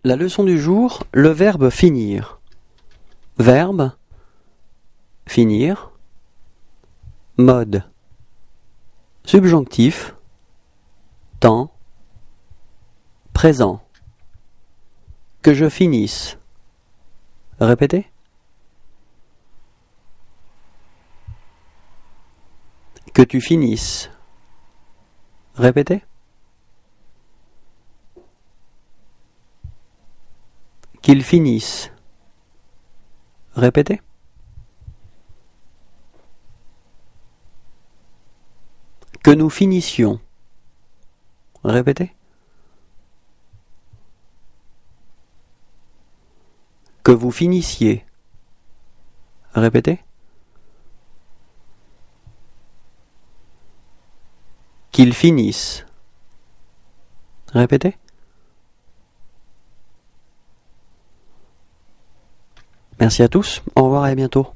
La leçon du jour, le verbe finir. Verbe, finir. Mode, subjonctif, temps, présent. Que je finisse. Répétez. Que tu finisses. Répétez. Qu'il finisse. Répétez. Que nous finissions. Répétez. Que vous finissiez. Répétez. Qu'ils finissent. Répétez. Merci à tous, au revoir et à bientôt.